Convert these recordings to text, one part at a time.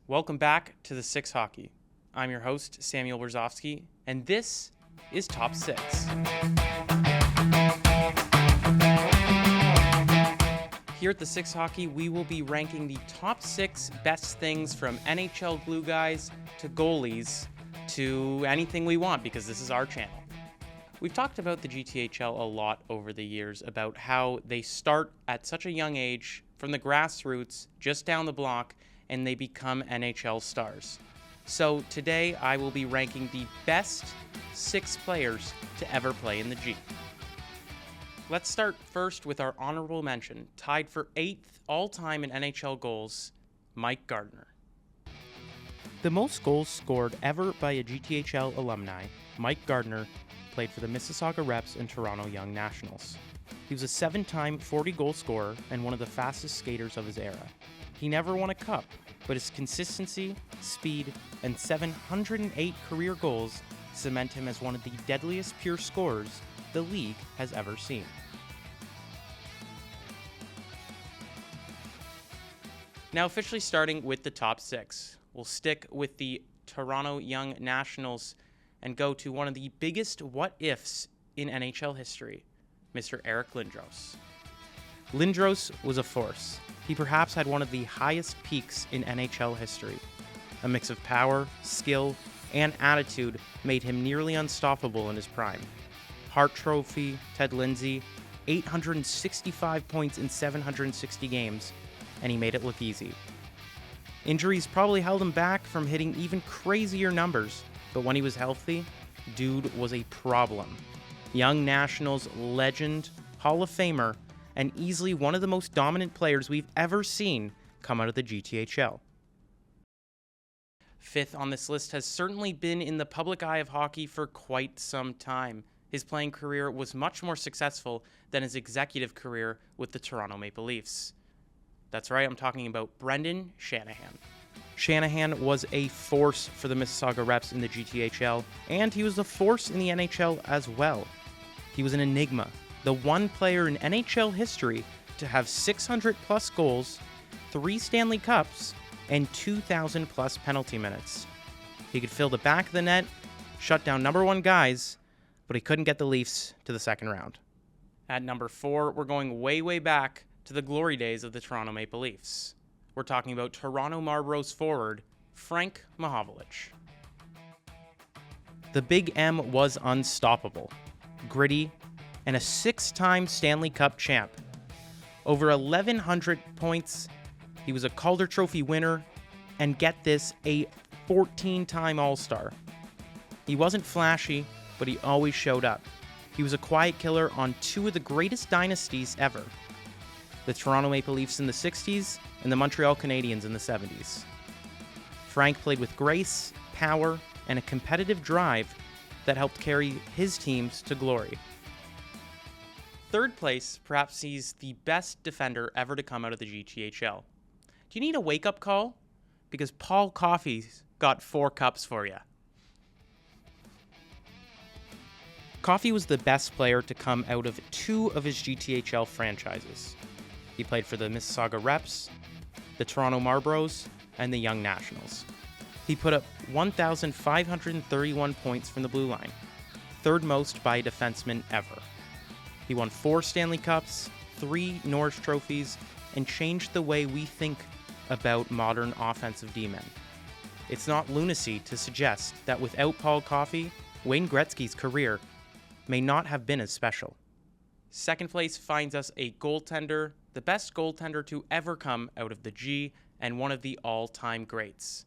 Welcome back to the Six Hockey. I'm your host, Samuel Wierzowski, and this is Top 6. Here at the Six Hockey, we will be ranking the top 6 best things from NHL glue guys to goalies to anything we want, because this is our channel. We've talked about the Gthl a lot over the years, about how they start at such a young age from the grassroots just down the block and they become NHL stars. So today I will be ranking the best 6 players to ever play in the G. Let's start first with our honorable mention, tied for 8th all-time in NHL goals, Mike Gardner. The most goals scored ever by a Gthl alumni, Mike Gardner, played for the Mississauga Reps and Toronto Young Nationals. He was a 7-time 40-goal scorer and one of the fastest skaters of his era. He never won a cup, but his consistency, speed, and 708 career goals cement him as one of the deadliest pure scorers the league has ever seen. Now officially starting with the top 6, we'll stick with the Toronto Young Nationals and go to one of the biggest what-ifs in NHL history, Mr. Eric Lindros. Lindros was a force. He perhaps had one of the highest peaks in NHL history. A mix of power, skill, and attitude made him nearly unstoppable in his prime. Hart Trophy, Ted Lindsay, 865 points in 760 games, and he made it look easy. Injuries probably held him back from hitting even crazier numbers, but when he was healthy, dude was a problem. Young Nationals legend, Hall of Famer, and easily one of the most dominant players we've ever seen come out of the Gthl. 5th on this list has certainly been in the public eye of hockey for quite some time. His playing career was much more successful than his executive career with the Toronto Maple Leafs. That's right, I'm talking about Brendan Shanahan. Shanahan was a force for the Mississauga Reps in the Gthl, and he was a force in the NHL as well. He was an enigma, the one player in NHL history to have 600-plus goals, 3 Stanley Cups, and 2,000-plus penalty minutes. He could fill the back of the net, shut down number 1 guys, but he couldn't get the Leafs to the second round. At number 4, we're going way back to the glory days of the Toronto Maple Leafs. We're talking about Toronto Marlboros forward, Frank Mahavalich. The Big M was unstoppable, gritty, and a 6-time Stanley Cup champ. Over 1,100 points, he was a Calder Trophy winner, and get this, a 14-time All-Star. He wasn't flashy, but he always showed up. He was a quiet killer on 2 of the greatest dynasties ever, the Toronto Maple Leafs in the 60s and the Montreal Canadiens in the 70s. Frank played with grace, power, and a competitive drive that helped carry his teams to glory. 3rd place perhaps sees the best defender ever to come out of the Gthl. Do you need a wake-up call? Because Paul Coffey's got 4 cups for you. Coffey was the best player to come out of 2 of his Gthl franchises. He played for the Mississauga Reps, the Toronto Marlboros, and the Young Nationals. He put up 1,531 points from the blue line, 3rd most by a defenseman ever. He won 4 Stanley Cups, 3 Norris trophies, and changed the way we think about modern offensive D-men. It's not lunacy to suggest that without Paul Coffey, Wayne Gretzky's career may not have been as special. 2nd place finds us a goaltender, the best goaltender to ever come out of the G, and one of the all-time greats.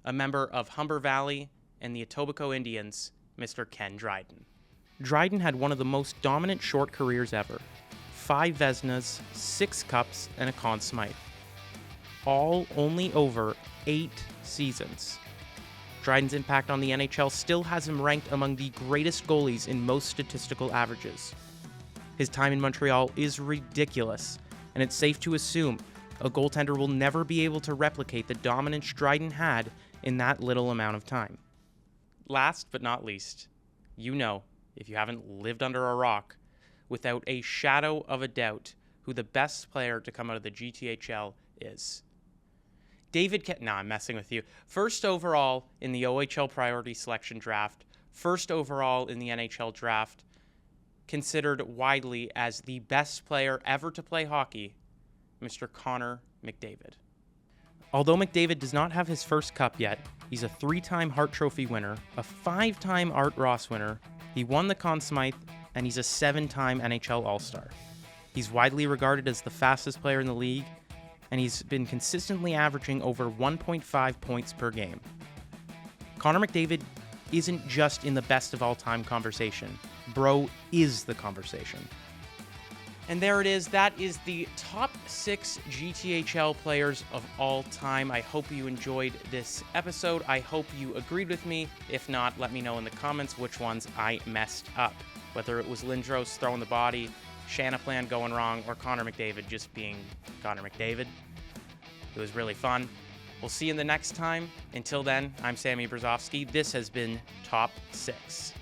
A member of Humber Valley and the Etobicoke Indians, Mr. Ken Dryden. Dryden had one of the most dominant short careers ever. 5 Vezinas, 6 Cups, and a Conn Smythe. All only over 8 seasons. Dryden's impact on the NHL still has him ranked among the greatest goalies in most statistical averages. His time in Montreal is ridiculous, and it's safe to assume a goaltender will never be able to replicate the dominance Dryden had in that little amount of time. Last but not least, you know, if you haven't lived under a rock, without a shadow of a doubt, who the best player to come out of the Gthl is. I'm messing with you. First overall in the OHL priority selection draft, first overall in the NHL draft, considered widely as the best player ever to play hockey, Mr. Connor McDavid. Although McDavid does not have his first cup yet, he's a 3-time Hart Trophy winner, a 5-time Art Ross winner, he won the Conn Smythe, and he's a 7-time NHL All-Star. He's widely regarded as the fastest player in the league, and he's been consistently averaging over 1.5 points per game. Connor McDavid isn't just in the best of all time conversation. Bro is the conversation. And there it is. That is the top 6 GTHL players of all time. I hope you enjoyed this episode. I hope you agreed with me. If not, let me know in the comments which ones I messed up. Whether it was Lindros throwing the body, Shanahan going wrong, or Connor McDavid just being Connor McDavid. It was really fun. We'll see you the next time. Until then, I'm Sammy Brzezowski. This has been Top 6.